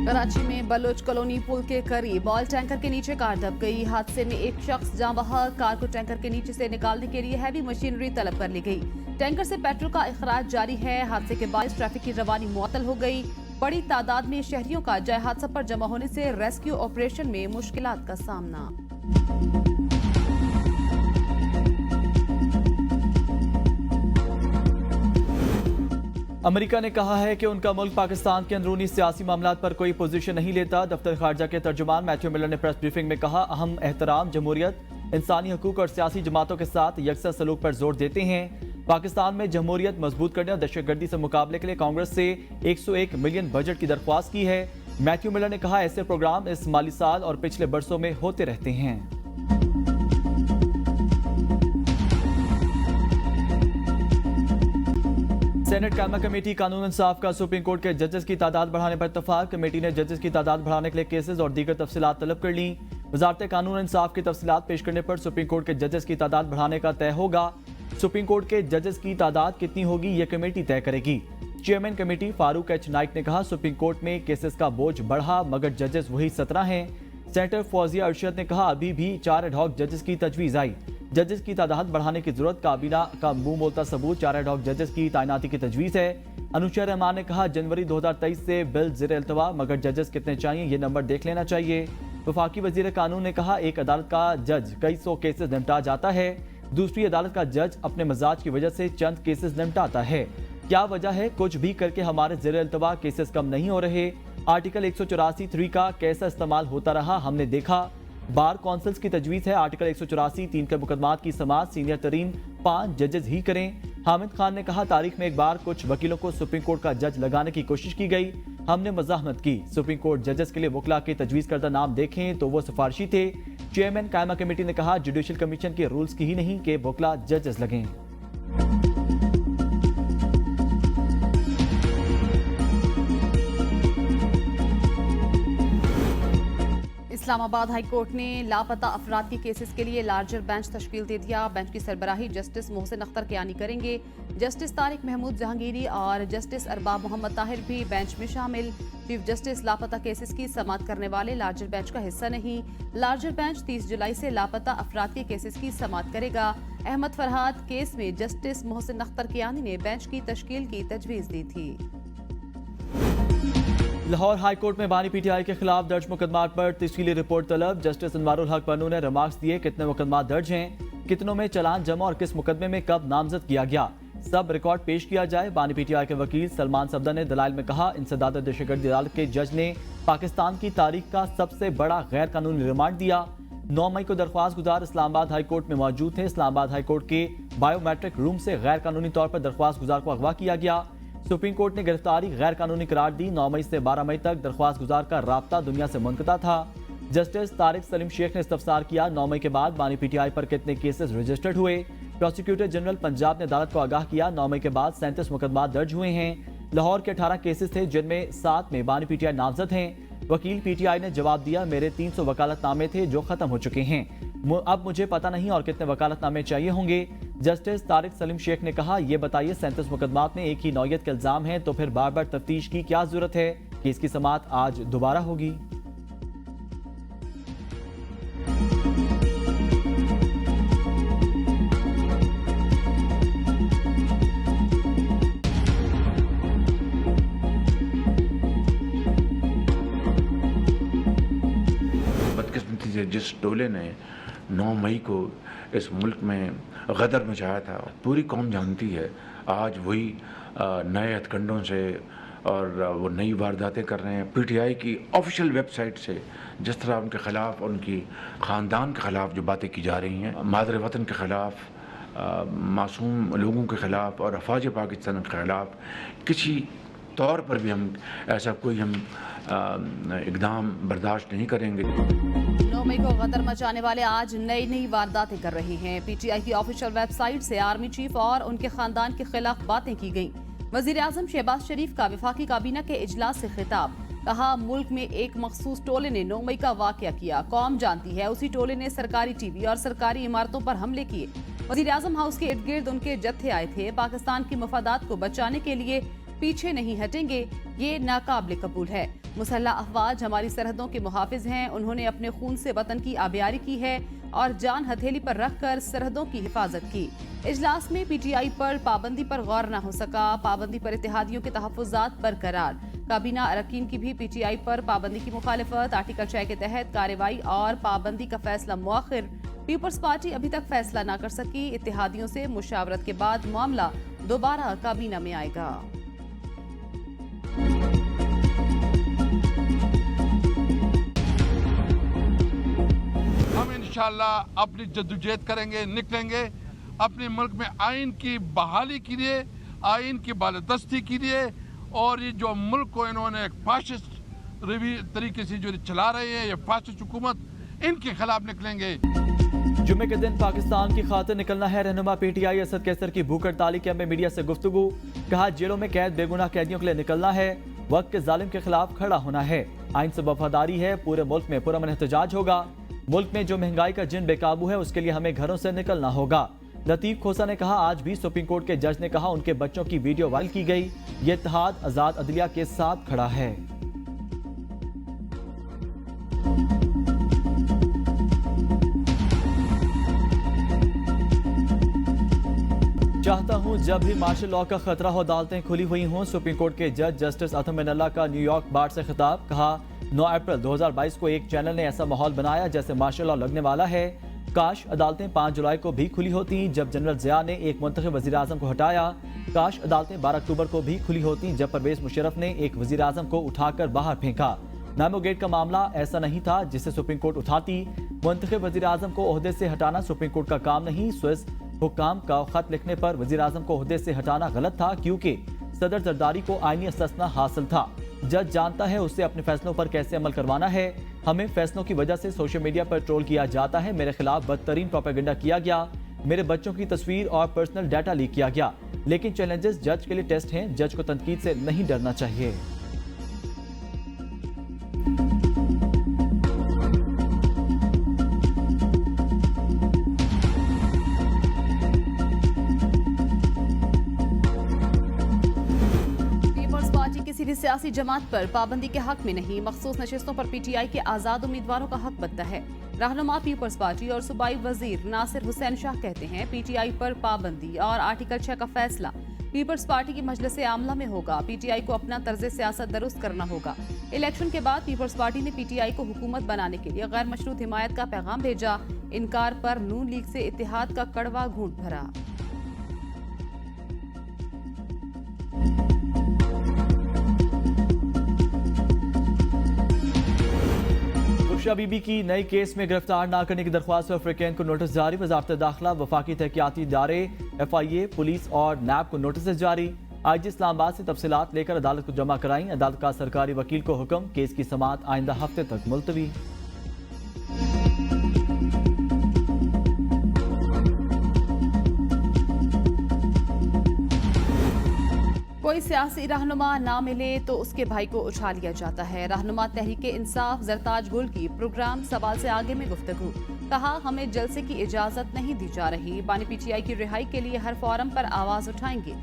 कराची में Bloch colony पुल के करीब ऑयल टैंकर के नीचे कार दब गई। हादसे में एक शख्स जाँ बहक। कार को टैंकर के नीचे से निकालने के लिए हैवी मशीनरी तलब कर ली गई। टैंकर से पेट्रोल का इखराज जारी है। हादसे के बाद ट्रैफिक की रवानी मुअत्तल हो गई। बड़ी तादाद में शहरियों का जाए हादसा पर जमा होने से रेस्क्यू ऑपरेशन में मुश्किलात का सामना। अमेरिका ने कहा है कि उनका मुल्क पाकिस्तान के अंदरूनी सियासी मामलात पर कोई पोजीशन नहीं लेता। दफ्तर खारजा के तर्जुमान मैथ्यू मिलर ने प्रेस ब्रीफिंग में कहा, अहम एहतराम, जमहूरियत, इंसानी हकूक और सियासी जमातों के साथ यकसा सलूक पर जोर देते हैं। पाकिस्तान में जमहूरियत मजबूत करने और दहशतगर्दी से मुकाबले के लिए कांग्रेस से 101 मिलियन बजट की दरख्वास्त की है। मैथ्यू मिलर ने कहा, ऐसे प्रोग्राम इस माली साल और पिछले बरसों में होते रहते हैं। सेनेट कायमा कमेटी कानून इंसाफ का सुप्रीम कोर्ट के जजेस की तादाद बढ़ाने पर इत्तफाक। कमेटी ने जजेस की तादाद बढ़ाने के लिए केसेस और दीगर तफसीलात तलब कर ली। वजारत कानून इंसाफ की तफसीलात पेश करने पर सुप्रीम कोर्ट के जजेस की तादाद बढ़ाने का तय होगा। सुप्रीम कोर्ट के जजेस की तादाद कितनी होगी, यह कमेटी तय करेगी। Chairman committee Farooq H Naik ने कहा, सुप्रीम कोर्ट में केसेस का बोझ बढ़ा मगर जजेस वही 17 हैं। सेनेटर फौजिया अरशद ने कहा, अभी भी 4 एडहॉक जजेस की तजवीज़ आई। जजेस की तादाद बढ़ाने की जरूरत, काबीना का मुंह बोलता सबूत 4 एडहॉक जजेस की तैनाती की तजवीज़ है। अनुशा रहमान ने कहा, जनवरी 2023 से बिल ज़ेर अल्तवा मगर जजेस कितने चाहिए ये नंबर देख लेना चाहिए। वफाकी वजीर कानून ने कहा, एक अदालत का जज कई सौ केसेस निपटा जाता है, दूसरी अदालत का जज अपने मजाज की वजह से चंद केसेस निपटाता है। क्या वजह है? कुछ भी करके हमारे ज़ेर अल्तवा केसेस कम नहीं हो रहे। आर्टिकल 184(3) का कैसा इस्तेमाल होता रहा हमने देखा। बार काउंसिल्स की तजवीज़ है आर्टिकल 184(3) के मुकदमात की समाअत सीनियर तरीन 5 जजेस ही करें। हामिद खान ने कहा, तारीख में एक बार कुछ वकीलों को सुप्रीम कोर्ट का जज लगाने की कोशिश की गई, हमने मज़ाहमत की। सुप्रीम कोर्ट जजेस के लिए वकला के तजवीज़ करदा नाम देखें तो वो सिफारशी थे। चेयरमैन कायमा कमेटी ने कहा, जुडिशल कमीशन के रूल्स की ही नहीं कि वकला जजेस लगें। इस्लामाबाद हाई कोर्ट ने लापता अफराद के केसेस के लिए लार्जर बेंच तश्कील दे दिया। बेंच की सरबराही जस्टिस मोहसिन अख्तर कियानी करेंगे। जस्टिस तारिक महमूद जहांगीरी और जस्टिस अरबाब मोहम्मद ताहिर भी बेंच में शामिल। चीफ जस्टिस लापता केसेस की समाअत करने वाले लार्जर बेंच का हिस्सा नहीं। लार्जर बेंच 30 जुलाई से लापता अफराद के केसेस की समाअत करेगा। अहमद फरहाद केस में जस्टिस मोहसिन अख्तर कियानी ने बेंच की तश्कील की तजवीज़ दी थी। लाहौर हाई कोर्ट में बानी पीटीआई के खिलाफ दर्ज मुकदमात पर तफसीली रिपोर्ट तलब। जस्टिस अनवारुल हक पन्नू ने रिमार्क्स दिए, कितने मुकदमात दर्ज हैं, कितनों में चलान जमा और किस मुकदमे में कब नामजद किया गया, सब रिकॉर्ड पेश किया जाए। बानी पीटीआई के वकील सलमान सफदर ने दलाइल में कहा, इंसदाद दहशतगर्दी अदालत के जज ने पाकिस्तान की तारीख का सबसे बड़ा गैर कानूनी रिमांड दिया। 9 मई को दरख्वास्त गुजार इस्लामाबाद हाई कोर्ट में मौजूद थे। इस्लामाबाद हाई कोर्ट के बायोमेट्रिक रूम से गैर कानूनी तौर पर दरख्वास्त गुजार को अगवा किया गया। सुप्रीम कोर्ट ने गिरफ्तारी गैर कानूनी करार दी। 9 मई से 12 मई तक दरख्वास्त गुजार का राब्ता दुनिया से मुनक़ता था। जस्टिस तारिक सलीम शेख ने इस्तफसार किया, 9 मई के बाद बानी पीटीआई पर कितने केसेस रजिस्टर्ड हुए। प्रोसिक्यूटर जनरल पंजाब ने अदालत को आगाह किया, 9 मई के बाद 37 मुकदमात दर्ज हुए हैं। लाहौर के 18 केसेस थे जिनमें 7 में बानी पीटीआई नामजद हैं। वकील पीटीआई ने जवाब दिया, मेरे 300 वकालतनामे थे जो खत्म हो चुके हैं, अब मुझे पता नहीं और कितने वकालतनामे चाहिए होंगे। जस्टिस तारिक सलीम शेख ने कहा, यह बताइए 37 मुकदमात में एक ही नौयत के इल्जाम हैं तो फिर बार बार तफ्तीश की क्या जरूरत है कि इसकी समाअत आज दोबारा होगी। बदकिस्मती से जिस टोले ने 9 मई को इस मुल्क में गदर मचाया था, पूरी कौम जानती है। आज वही नए हथकंडों से और वो नई वारदातें कर रहे हैं। पीटीआई की ऑफिशियल वेबसाइट से जिस तरह उनके ख़िलाफ़, उनकी ख़ानदान के ख़िलाफ़ जो बातें की जा रही हैं, मादर वतन के ख़िलाफ़, मासूम लोगों के ख़िलाफ़ और अफवाज पाकिस्तान के ख़िलाफ़ किसी तौर पर भी हम ऐसा कोई इक़दाम बर्दाश्त नहीं करेंगे। 9 मई को गदर मचाने वाले आज नई नई वारदातें कर रहे हैं। पीटीआई की ऑफिशियल वेबसाइट से आर्मी चीफ और उनके खानदान के खिलाफ बातें की गईं। वजीर आजम शहबाज शरीफ का वफाकी काबीना के इजलास से खिताब, कहा मुल्क में एक मखसूस टोले ने 9 मई का वाकया किया, कौम जानती है उसी टोले ने सरकारी टीवी और सरकारी इमारतों पर हमले किए। वजीर आजम हाउस के इर्द गिर्द उनके जत्थे आए थे। पाकिस्तान की मफादात को बचाने के लिए पीछे नहीं हटेंगे, ये नाकाबिले कबूल है। मुसल्लह अफवाज हमारी सरहदों के मुहाफिज हैं। उन्होंने अपने खून से वतन की आबियारी की है और जान हथेली पर रखकर सरहदों की हिफाजत की। इजलास में पीटीआई पर पाबंदी पर गौर न हो सका। पाबंदी पर इत्तेहादियों के तहफ़्फ़ुज़ात बरकरार। काबीना अरकान की भी पीटीआई पर पाबंदी की मुखालिफत। आर्टिकल 6 के तहत कार्रवाई और पाबंदी का फैसला मुअख्खर। पीपल्स पार्टी अभी तक फैसला न कर सकी। इत्तेहादियों से मुशावरत के बाद मामला दोबारा काबीना में आएगा। हम इंशाअल्लाह अपनी जद्दोजहद करेंगे, निकलेंगे अपने मुल्क में आइन की बहाली के लिए, आइन की बालादस्ती के लिए। और ये जो मुल्क को इन्होंने एक फाशिस्ट तरीके से जो चला रहे हैं, ये फाशिस्ट हुकूमत, इनके खिलाफ निकलेंगे। जुम्मे के दिन पाकिस्तान की खातिर निकलना है। रहनुमा पीटीआई असद कैसर की भूख हड़ताल के में मीडिया से गुफ्तगू। कहा जेलों में कैद बेगुनाह कैदियों के लिए निकलना है। वक्त के जालिम के खिलाफ खड़ा होना है। आइन से वफादारी है। पूरे मुल्क में पुरअमन एहतजाज होगा। मुल्क में जो महंगाई का जिन बेकाबू है उसके लिए हमें घरों से निकलना होगा। लतीफ खोसा ने कहा आज भी सुप्रीम कोर्ट के जज ने कहा उनके बच्चों की वीडियो वायरल की गई। ये इत्तेहाद आजाद अदलिया के साथ खड़ा है। चाहता हूं जब भी मार्शल लॉ का खतरा हो अदालतें खुली हुई हों। सुप्रीम कोर्ट के जज जस्टिस अतम बिनल्ला का न्यूयॉर्क बार से खिताब। कहा 9 अप्रैल 2022 को एक चैनल ने ऐसा माहौल बनाया जैसे मार्शल लॉ लगने वाला है। काश अदालतें 5 जुलाई को भी खुली होती जब जनरल ज़िया ने एक मुंतखब वज़ीर आज़म को हटाया। काश अदालतें 12 अक्टूबर को भी खुली होती जब परवेज मुशर्रफ ने एक वज़ीर आज़म को उठाकर बाहर फेंका। नामो गेट का मामला ऐसा नहीं था जिसे सुप्रीम कोर्ट उठाती। मुंतखब वज़ीर आज़म को ओहदे से हटाना सुप्रीम कोर्ट का काम नहीं। स्विस हुक्काम का खत लिखने पर वज़ीर आज़म को ओहदे से हटाना गलत था क्योंकि सदर जरदारी को आईनी अससना हासिल था। जज जानता है उससे अपने फैसलों पर कैसे अमल करवाना है। हमें फैसलों की वजह से सोशल मीडिया पर ट्रोल किया जाता है। मेरे खिलाफ बदतरीन प्रोपेगेंडा किया गया। मेरे बच्चों की तस्वीर और पर्सनल डाटा लीक किया गया। लेकिन चैलेंजेस जज के लिए टेस्ट हैं। जज को तनकीद से नहीं डरना चाहिए। किसी भी सियासी जमात पर पाबंदी के हक में नहीं। मखसूस नशिस्तों पर पीटीआई के आजाद उम्मीदवारों का हक बनता है। रहनुमा पीपल्स पार्टी और सूबाई वजीर नासिर हुसैन शाह कहते हैं पीटीआई पर पाबंदी और आर्टिकल 6 का फैसला पीपल्स पार्टी की मजलिस आमला में होगा। पीटीआई को अपना तर्ज सियासत दुरुस्त करना होगा। इलेक्शन के बाद पीपल्स पार्टी ने पीटीआई को हुकूमत बनाने के लिए गैर मशरूत हिमायत का पैगाम भेजा। इनकार पर नून लीग से इत्तेहाद का कड़वा घूंट भरा। बुशरा बीबी की नई केस में गिरफ्तार न करने की दरख्वास्त पर अफ्रीकन को नोटिस जारी। वजारत दाखिला, वफाकी तहकीयाती इदारे, FIA, पुलिस और NAB को नोटिस जारी। IG इस्लामाबाद से तफसीलात लेकर अदालत को जमा कराई। अदालत का सरकारी वकील को हुक्म, केस की समाअत आइंदा हफ्ते तक मुलतवी। कोई सियासी रहनुमा ना मिले तो उसके भाई को उठा लिया जाता है। रहनुमा तहरीक इंसाफ जरताज गुल की प्रोग्राम सवाल से आगे में गुफ्तगू। कहा हमें जलसे की इजाजत नहीं दी जा रही। बानी पीटीआई की रिहाई के लिए हर फोरम पर आवाज उठाएंगे।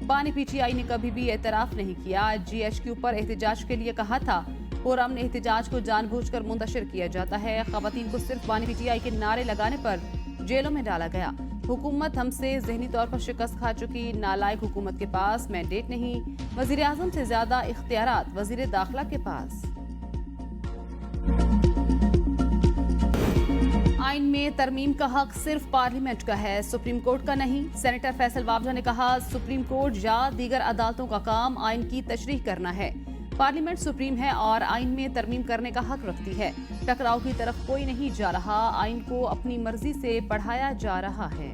बानी पीटीआई ने कभी भी एतराफ नहीं किया। GHQ पर एहतजाज के लिए कहा था। पुरअमन एहतजाज को जानबूझकर मुंतशिर किया जाता है। खवातीन को सिर्फ बानी पीटीआई के नारे लगाने पर जेलों में डाला गया। हुकूमत हमसे जहनी तौर पर शिकस्त खा चुकी। नालायक हुकूमत के पास मैंडेट नहीं। वजीर आजम से ज्यादा इख्तियारात वजीर दाखिला के पास। आइन में तरमीम का हक सिर्फ पार्लियामेंट का है, सुप्रीम कोर्ट का नहीं। सेनेटर फैसल वाबजा ने कहा सुप्रीम कोर्ट या दीगर अदालतों का काम आइन की तशरीह करना है। पार्लियामेंट सुप्रीम है और आइन में तरमीम करने का हक रखती है। टकराव की तरफ कोई नहीं जा रहा। आइन को अपनी मर्जी से पढ़ाया जा रहा है।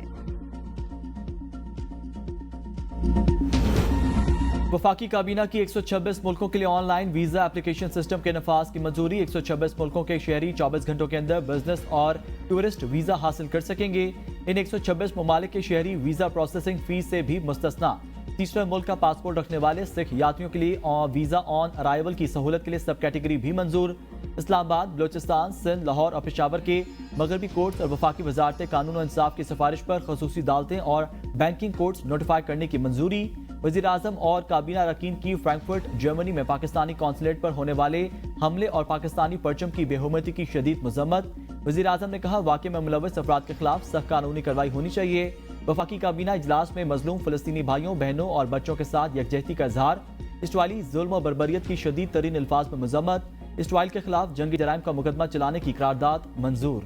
वफाकी काबीना की 126 मुल्कों के लिए ऑनलाइन वीजा एप्लीकेशन सिस्टम के नफाज की मंजूरी। 126 मुल्कों के शहरी 24 घंटों के अंदर बिजनेस और टूरिस्ट वीजा हासिल कर सकेंगे। इन 126 ममालिक के शहरी वीजा प्रोसेसिंग फीस से भी मुस्तस्ना। तीसरे मुल्क का पासपोर्ट रखने वाले सिख यात्रियों के लिए वीजा ऑन अराइवल की सहूलत के लिए सब कैटेगरी भी मंजूर। इस्लामाबाद, बलोचिस्तान, सिंध, लाहौर और पेशावर के मगरबी कोर्ट्स और वफाकी वजारत कानून और इंसाफ की सिफारिश पर खसूसी अदालतें और बैंकिंग कोर्ट्स नोटिफाई करने की मंजूरी। वजीर आजम और काबीना अरकान की फ्रैंकफर्ट जर्मनी में पाकिस्तानी कौंसलेट पर होने वाले हमले और पाकिस्तानी परचम की बेहुरमती की शदीद मजम्मत। वजीर आजम ने कहा वाक़े में मुलव्वस अफराद के खिलाफ सख्त कानूनी कार्रवाई होनी चाहिए। वफाकी काबीना इजलास में मजलूम फलस्तीनी भाइयों बहनों और बच्चों के साथ यकजहती का इजहार। इसराइली जुल्म और बर्बरियत की शदीद तरीन अल्फाज में मजम्मत। इसराइल के खिलाफ जंगी जराइम का मुकदमा चलाने की करारदाद मंजूर।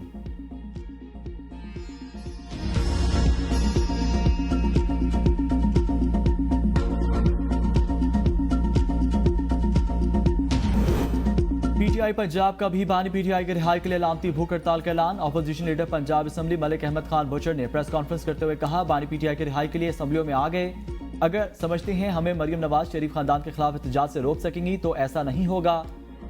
पीटीआई पंजाब का भी बानी पीटीआई की रिहाई के लिए अलामती भूख हड़ताल का ऐलान। Opposition leader Punjab assembly Malik Ahmad Khan Bhachar ने प्रेस कॉन्फ्रेंस करते हुए कहा बानी पीटीआई की रिहाई के लिए असम्बलियों में आ गए। अगर समझते हैं हमें मरियम नवाज शरीफ खानदान के खिलाफ एहतजाज से रोक सकेंगी तो ऐसा नहीं होगा।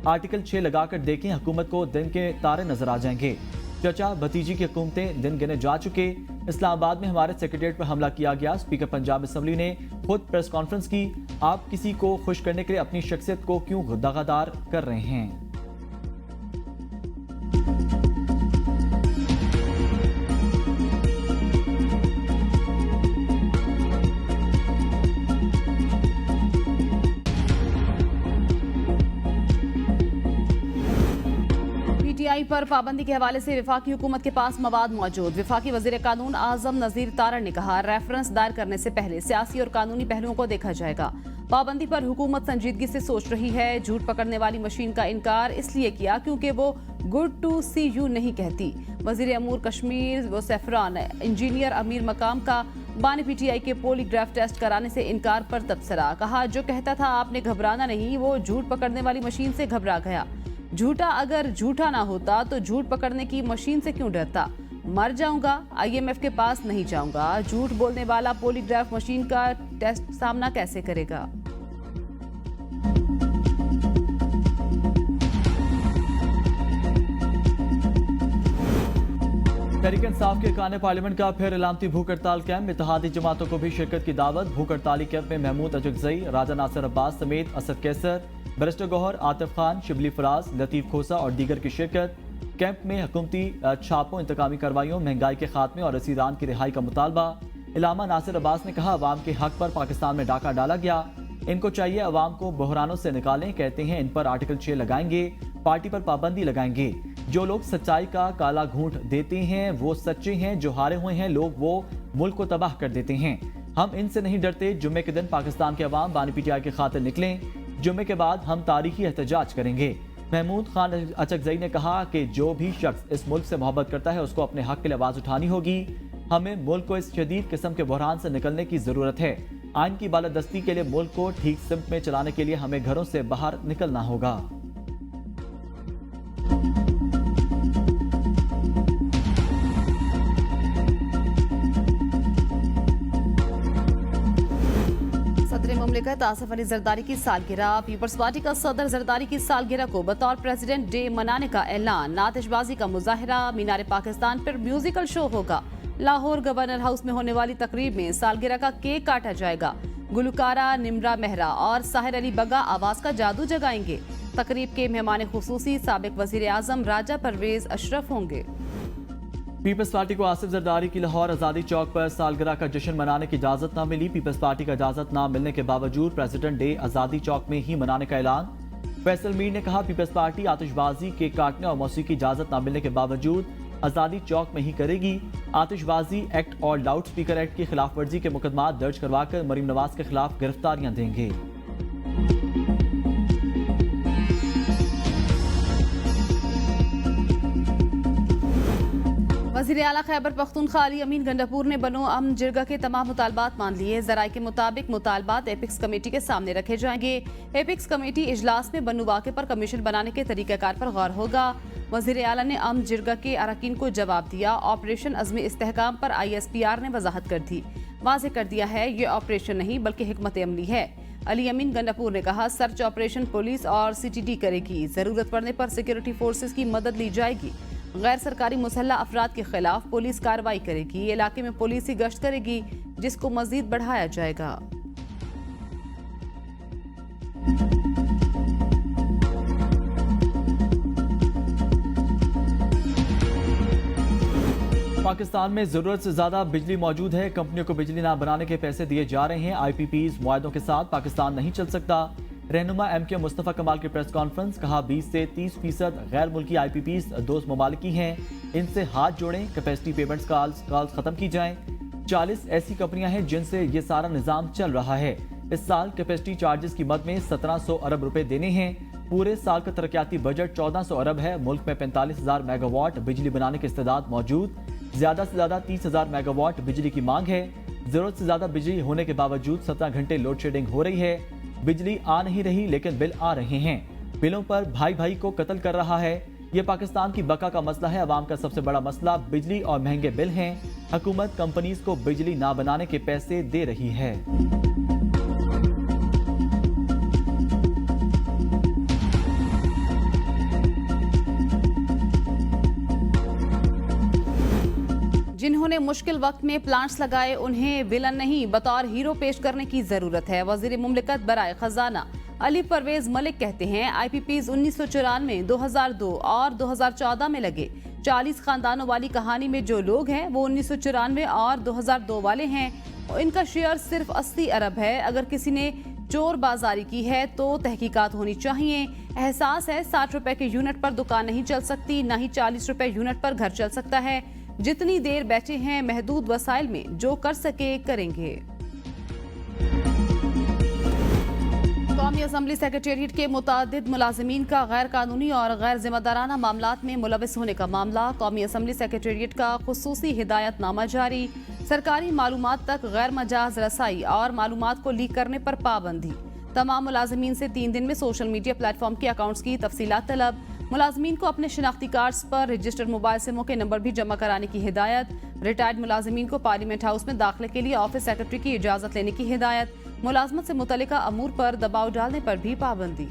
आर्टिकल 6 लगाकर देखें, हुकूमत को दिन के तारे नजर आ जाएंगे। चचा भतीजी की हुकूमतें दिन गिने जा चुके। इस्लामाबाद में हमारे सेक्रेटरीट पर हमला किया गया। स्पीकर पंजाब असम्बली ने खुद प्रेस कॉन्फ्रेंस की। आप किसी को खुश करने के लिए अपनी शख्सियत को क्यों दागादार कर रहे हैं? पीटीआई पर पाबंदी के हवाले से विफाकी हुकूमत के पास मवाद मौजूद। विफाकी वजीर कानून आजम नजीर तारड़ ने कहा रेफरेंस दायर करने से पहले सियासी और कानूनी पहलुओं को देखा जाएगा। पाबंदी पर हुकूमत संजीदगी से सोच रही है। झूठ पकड़ने वाली मशीन का इनकार इसलिए किया क्योंकि वो गुड टू सी यू नहीं कहती। वजीर अमूर कश्मीर वो सैफरान इंजीनियर अमीर मकाम का बानी पीटीआई के पॉलीग्राफ टेस्ट कराने से इनकार पर तबसरा। कहा जो कहता था आपने घबराना नहीं, वो झूठ पकड़ने वाली मशीन से घबरा गया। झूठा अगर झूठा ना होता तो झूठ पकड़ने की मशीन से क्यों डरता? मर जाऊंगा, आईएमएफ के पास नहीं जाऊंगा। झूठ बोलने वाला पॉलीग्राफ मशीन का टेस्ट सामना कैसे करेगा? तहरीक इंसाफ के काने पार्लियामेंट का फिर इलामती भूख हड़ताल कैंप। इत्तेहादी जमातों को भी शिरकत की दावत। भूख हड़ताली कैंप में महमूद अचकजई, राजा नासिर अब्बास समेत असद कैसर, बैरिस्टर गौहर, आतिफ खान, शिबली फराज, लतीफ खोसा और दीगर की शिरकत। कैंप में हुकूमती छापों, इंतकामी कार्रवाइयों, महंगाई के खात्मे और रसीदान की रिहाई का मुतालबा। इलामा नासिर अब्बास ने कहा अवाम के हक पर पाकिस्तान में डाका डाला गया। इनको चाहिए अवाम को बहरानों से निकालें। कहते हैं इन पर आर्टिकल 6 लगाएंगे, पार्टी पर पाबंदी लगाएंगे। जो लोग सच्चाई का काला घूंट देते हैं वो सच्चे हैं, जो हारे हुए हैं लोग वो मुल्क को तबाह कर देते हैं। हम इनसे नहीं डरते। जुम्मे के दिन पाकिस्तान के अवाम बानी पीटीआई की खातिर निकलें। जुम्मे के बाद हम तारीखी एहतजाज करेंगे। महमूद खान अचकजई ने कहा कि जो भी शख्स इस मुल्क से मोहब्बत करता है उसको अपने हक के लिए आवाज उठानी होगी। हमें मुल्क को इस शदीद किस्म के बहरान से निकलने की जरूरत है। आइन की बालादस्ती के लिए मुल्क को ठीक सिमत में चलाने के लिए हमें घरों से बाहर निकलना होगा। सदर मुमलिकत आसिफ अली जरदारी की सालगिरह। पीपल्स पार्टी का सदर जरदारी की सालगिरह को बतौर प्रेसिडेंट डे मनाने का ऐलान। नातिशबाजी का मुजाहिरा, मीनार पाकिस्तान पर म्यूजिकल शो होगा। लाहौर गवर्नर हाउस में होने वाली तकरीब में सालगिरह का केक काटा जाएगा। गुलकारा निमरा मेहरा और साहिर अली बगा आवाज का जादू जगाएंगे। तकरीब के मेहमान खुसूसी साबिक वजीर आजम राजा परवेज अशरफ होंगे। पीपल्स पार्टी को आसिफ जरदारी की लाहौर आज़ादी चौक पर सालगिरह का जश्न मनाने की इजाजत न मिली। पीपल्स पार्टी का इजाजत न मिलने के बावजूद प्रेसिडेंट डे आज़ादी चौक में ही मनाने का ऐलान। फैसल मीर ने कहा पीपल्स पार्टी आतिशबाजी के काटने और मौसीकी की इजाजत न मिलने के बावजूद आज़ादी चौक में ही करेगी। आतिशबाजी एक्ट और लाउड स्पीकर एक्ट की खिलाफ वर्जी के मुकदमा दर्ज करवाकर मरीम नवाज के खिलाफ गिरफ्तारियां देंगे। वज़ीर आला खैबर पख्तूनख्वा अली अमीन गंडापुर ने बनो अमन जिरगा के तमाम मुतालबात मान लिए। जराये के मुताबिक मुतालबात एपिक्स कमेटी के सामने रखे जाएंगे। एपिक्स कमेटी इजलास में बनो वाक़े पर कमीशन बनाने के तरीक़ाकार पर गौर होगा। वज़ीर आला ने अमन जिरगा के अरकान को जवाब दिया। ऑपरेशन अज़्म इस्तेहकाम पर ISPR ने वजाहत कर दी। वाज़ेह कर दिया है ये ऑपरेशन नहीं बल्कि हिकमत अमली है। अली अमीन गंडापुर ने कहा सर्च ऑपरेशन पुलिस और CTD करेगी। जरूरत पड़ने पर सिक्योरिटी फोर्सेस की मदद ली जाएगी। गैर सरकारी मुसल्ह अफराद के खिलाफ पुलिस कार्रवाई करेगी। इलाके में पुलिस ही गश्त करेगी जिसको मजीद बढ़ाया जाएगा। पाकिस्तान में जरूरत से ज्यादा बिजली मौजूद है, कंपनियों को बिजली ना बनाने के पैसे दिए जा रहे हैं। IPPs मुआहदों के साथ पाकिस्तान नहीं चल सकता। रहनुमा MK मुस्तफा कमाल की प्रेस कॉन्फ्रेंस, कहा 20 से 30% गैर मुल्की IPPs दोस्त ममालिक की हैं, इनसे हाथ जोड़ें, कैपेसिटी पेमेंट्स कॉल्स खत्म की जाएं। 40 ऐसी कंपनियां हैं जिनसे ये सारा निजाम चल रहा है। इस साल कैपेसिटी चार्जेस की मद में 1700 अरब रुपए देने हैं। पूरे साल का तरक्याती बजट 1400 अरब है। मुल्क में 45,000 मेगावाट बिजली बनाने की इस्तेदाद मौजूद। ज्यादा से ज्यादा 30,000 मेगावाट बिजली की मांग है। जरूरत से ज्यादा बिजली होने के बावजूद 17 घंटे लोड शेडिंग हो रही है। बिजली आ नहीं रही लेकिन बिल आ रहे हैं। बिलों पर भाई भाई को कत्ल कर रहा है। ये पाकिस्तान की बका का मसला है। अवाम का सबसे बड़ा मसला बिजली और महंगे बिल हैं। हुकूमत कंपनीज को बिजली ना बनाने के पैसे दे रही है। जिन्होंने मुश्किल वक्त में प्लांट्स लगाए उन्हें विलन नहीं बतौर हीरो पेश करने की जरूरत है। वजीर मुमलिकत बराए खजाना अली परवेज मलिक कहते हैं IPPs 1994, 2002 और 2014 में लगे। 40 खानदानों वाली कहानी में जो लोग हैं वो 1994 और 2002 वाले हैं। इनका शेयर सिर्फ 80 अरब है। अगर किसी ने चोर बाजारी की है तो तहकीकात होनी चाहिए। एहसास है 60 रुपए के यूनिट पर दुकान नहीं चल सकती, ना ही 40 रुपए यूनिट पर घर चल सकता है। जितनी देर बैठे हैं महदूद वसाइल में जो कर सके करेंगे। कौमी असम्बली सेक्रेटेरिएट के मुतादिद मुलाजिमीन का गैर कानूनी और गैर जिम्मेदाराना मामलात में मुलविस होने का मामला। कौमी असम्बली सेक्रेटेरिएट का खुसूसी हिदायतनामा जारी। सरकारी मालूमात तक गैर मजाज रसाई और मालूमात को लीक करने पर पाबंदी। तमाम मुलाजिमीन से 3 दिन में सोशल मीडिया प्लेटफॉर्म के अकाउंट्स की तफसीलात तलब। मुलाजमीन को अपने शिनाख्ती कार्ड्स पर रजिस्टर्ड मोबाइल सिमों के नंबर भी जमा कराने की हिदायत। रिटायर्ड मुलाजमीन को पार्लियामेंट हाउस में दाखिले के लिए ऑफिस सेक्रेटरी की इजाजत लेने की हिदायत। मुलाजमत से मुतल्लिका अमूर पर दबाव डालने पर भी पाबंदी।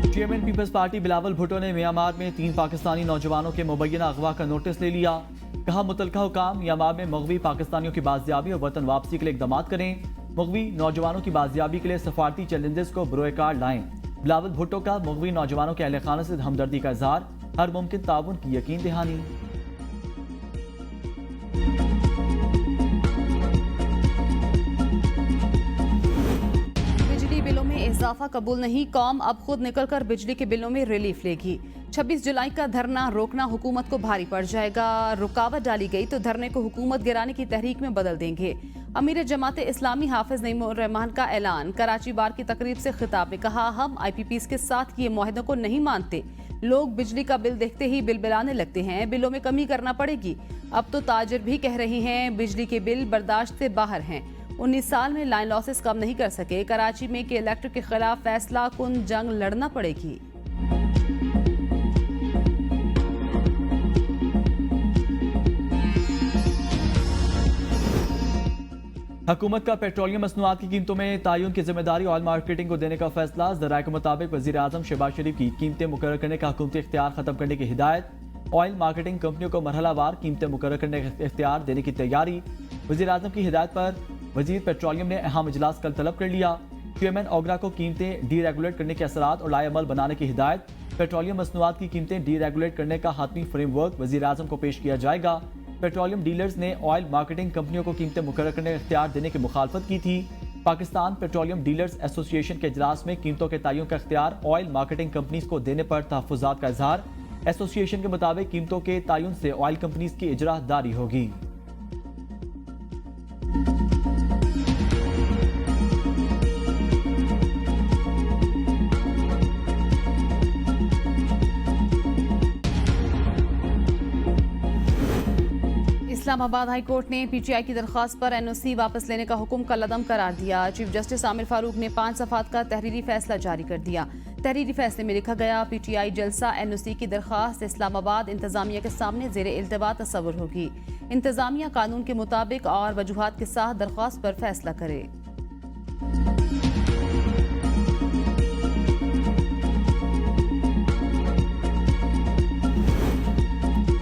Chairman people's party Bilawal Bhutto ने म्यांमार में 3 पाकिस्तानी नौजवानों के मुबैना अगवा का नोटिस ले लिया। कहा मुतल्लिका हुकाम म्यांमार में मगवी पाकिस्तानियों की बाजियाबी और वतन वापसी के लिए इकदाम करें। मगवी नौजवानों की बाजियाबी के लिए सफारती चैलेंजेस को बरोए कार लाएं। बिलावल भुट्टो का मगवी नौजवानों के अहले खाना से हमदर्दी का इजहार, हर मुमकिन ताउन की यकीन दहानी। बिजली बिलों में इजाफा कबूल नहीं, कौम अब खुद निकलकर बिजली के बिलों में रिलीफ लेगी। 26 जुलाई का धरना रोकना हुकूमत को भारी पड़ जाएगा। रुकावट डाली गई तो धरने को हुकूमत गिराने की तहरीक में बदल देंगे। अमीर जमात इस्लामी हाफिज नईमुर रहमान का ऐलान। कराची बार की तकरीब से खिताब में कहा, हम IPPs के साथ किए मुआहदों को नहीं मानते। लोग बिजली का बिल देखते ही बिल बिलाने लगते हैं। बिलों में कमी करना पड़ेगी। अब तो ताजिर भी कह रहे हैं बिजली के बिल बर्दाश्त से बाहर हैं। 19 साल में लाइन लॉसेस कम नहीं कर सके। कराची में के इलेक्ट्रिक के खिलाफ फैसला कुन जंग लड़ना पड़ेगी। हुकूमत का पेट्रोलियम मसनूआत की कीमतों में तायुन की जिम्मेदारी ऑयल मार्केटिंग को देने का फैसला। ज़राए के मुताबिक वज़ीर आज़म शहबाज शरीफ की कीमतें मुकर्रर करने का हुकूमती इख्तियार खत्म करने की हिदायत। ऑयल मार्केटिंग कंपनियों को मरहलावार कीमतें मुकर्रर करने का इख्तियार देने की तैयारी। वज़ीर आज़म की हिदायत पर वज़ीर पेट्रोलियम ने अहम इजलास कल तलब कर लिया। चेयरमैन ओगरा को कीमतें डीरेगुलेट करने के असरात और लाएअमल बनाने की हिदायत। पेट्रोलियम मसनूआत की कीमतें डीरेगुलेट करने का हातमी फ्रेमवर्क वज़ीर आज़म को पेश किया जाएगा। पेट्रोलियम डीलर्स ने ऑयल मार्केटिंग कंपनियों को कीमतें मुकर्रर करने का इख्तियार देने की मुखालफत की थी। पाकिस्तान पेट्रोलियम डीलर्स एसोसिएशन के इजलास में कीमतों के तयन का इख्तियार ऑयल मार्केटिंग कंपनीज को देने पर तहफ़्फ़ुज़ात का इजहार। एसोसिएशन के मुताबिक कीमतों के तयन से ऑयल कंपनीज की इजरादारी होगी। इस्लामाबाद हाई कोर्ट ने PTI की दरख्वास्त पर NOC वापस लेने का हुक्म कलअदम करार दिया। चीफ जस्टिस आमिर फारूक ने 5 सफ़ात का तहरीरी फैसला जारी कर दिया। तहरीरी फैसले में लिखा गया, PTI जलसा NOC की दरख्वास्त इस्लामाबाद इंतजामिया के सामने ज़ेरे इल्तवा तस्वुर होगी। इंतजामिया कानून के मुताबिक और वजूहात के साथ दरख्वास्त पर फैसला करे।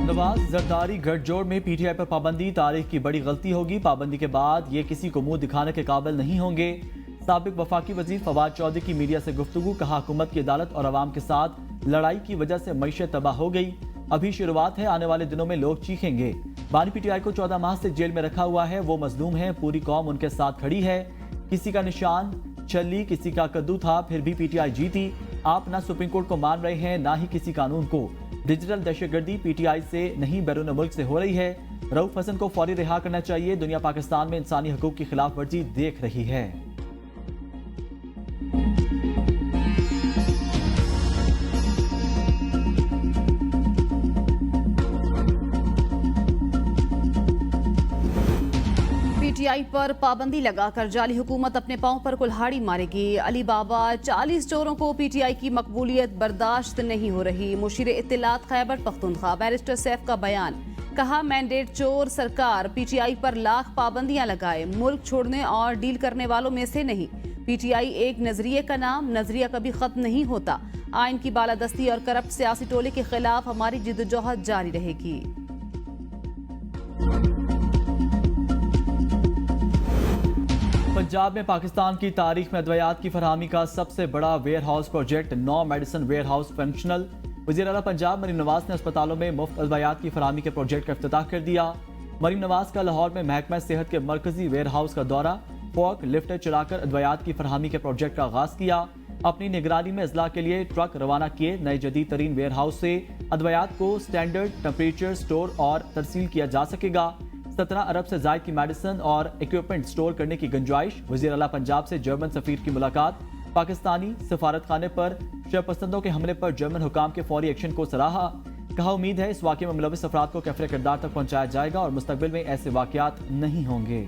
नवाज जरदारी गठजोड़ में PTI पर पाबंदी तारीख की बड़ी गलती होगी। पाबंदी के बाद ये किसी को मुंह दिखाने के काबिल नहीं होंगे। साबिक वफाकी वजीर फवाद चौधरी की मीडिया से गुफ्तगू, कहा हुकूमत की अदालत और अवाम के साथ लड़ाई की वजह से मईशत तबाह हो गई, अभी शुरुआत है, आने वाले दिनों में लोग चीखेंगे। बानी पीटीआई को 14 माह से जेल में रखा हुआ है, वो मजलूम है, पूरी कौम उनके साथ खड़ी है। किसी का निशान छल्ली, किसी का कद्दू था, फिर भी पीटीआई जीती। आप ना सुप्रीम कोर्ट को मान रहे हैं, ना ही किसी कानून को। डिजिटल दहशतगर्दी पीटीआई से नहीं बैरून मुल्क से हो रही है। रऊफ हसन को फौरी रिहा करना चाहिए। दुनिया पाकिस्तान में इंसानी हकूक की खिलाफ वर्जी देख रही है। पीटीआई पर पाबंदी लगाकर जाली हुकूमत अपने पांव पर कुल्हाड़ी मारेगी। अली बाबा 40 चोरों को पीटीआई की मकबूलियत बर्दाश्त नहीं हो रही। मुशीर इत्तलात खैबर पख्तूनख्वा बैरिस्टर सैफ का बयान, कहा मैंडेट चोर सरकार पीटीआई पर लाख पाबंदियां लगाए, मुल्क छोड़ने और डील करने वालों में से नहीं। पीटीआई एक नजरिए का नाम, नजरिया कभी खत्म नहीं होता। आइन की बालादस्ती और करप्ट सियासी टोले के खिलाफ हमारी जिद्दोजहद जारी रहेगी। पंजाब में पाकिस्तान की तारीख में अद्वियात की फरहमी का सबसे बड़ा warehouse project 9 medicine warehouse functional. वज़ीर आला पंजाब मरीम नवाज ने अस्पतालों में मुफ्त अद्वियात की फरहमी के प्रोजेक्ट का इफ्तिताह कर दिया। मरीम नवाज का लाहौर में महकमा सेहत के मरकजी वेयर हाउस का दौरा, फोर्क लिफ्ट चलाकर अद्वियात की फरहमी के प्रोजेक्ट का आगाज किया। अपनी निगरानी में अजला के लिए ट्रक रवाना किए। नए जदीद तरीन वेयर हाउस से अद्वियात को स्टैंडर्ड टेम्परेचर स्टोर और तरसील किया जा सकेगा। 17 अरब से जायद की मेडिसिन और इक्विपमेंट स्टोर करने की गुंजाइश। वज़ीर आला पंजाब से जर्मन सफीर की मुलाकात। पाकिस्तानी सफारत खाने पर शरपसंदों के हमले पर जर्मन हुकाम के फौरी एक्शन को सराहा। कहा उम्मीद है इस वाक़े में मुलविस अफराद को कैफरे किरदार तक पहुंचाया जाएगा और मुस्तकबिल में ऐसे वाक़यात नहीं होंगे।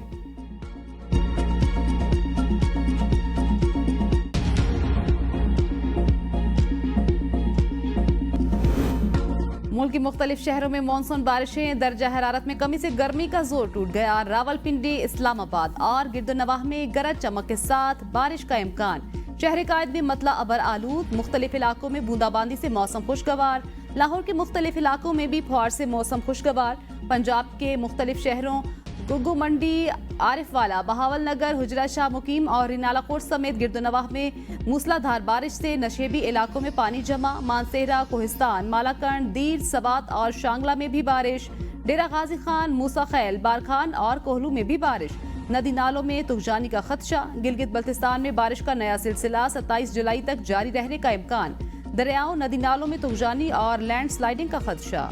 मुल्क के मुख्तलिफ शहरों में मानसून बारिशें, दर्जा हरारत में कमी से गर्मी का जोर टूट गया। रावलपिंडी, इस्लामाबाद और गिरदोनवाह में गरज चमक के साथ बारिश का इम्कान। शहर कायद में मतला अबर आलूद, मुख्तलिफ इलाकों में बूंदाबांदी से मौसम खुशगवार। लाहौर के मुख्तलिफ इलाकों में भी फुहार से मौसम खुशगवार। पंजाब के मुख्तलिफ शहरों गुग्गू मंडी, आरिफवाला, बहावल नगर, हुजरा शाह मुकीम और रिनाला कोट समेत गिरदोनवाह में मूसलाधार बारिश से नशेबी इलाकों में पानी जमा। मानसेहरा, कोहिस्तान, मालाकंड, दीर, सवात और शांगला में भी बारिश। डेरा गाजी खान, मूसा खैल, बारखान और कोहलू में भी बारिश। नदी नालों में तुगजानी का खदशा। गिलगित बल्तिस्तान में बारिश का नया सिलसिला 27 जुलाई तक जारी रहने का इम्कान। दरियाओं, नदी नालों में तुगजानी और लैंड स्लाइडिंग का खदशा।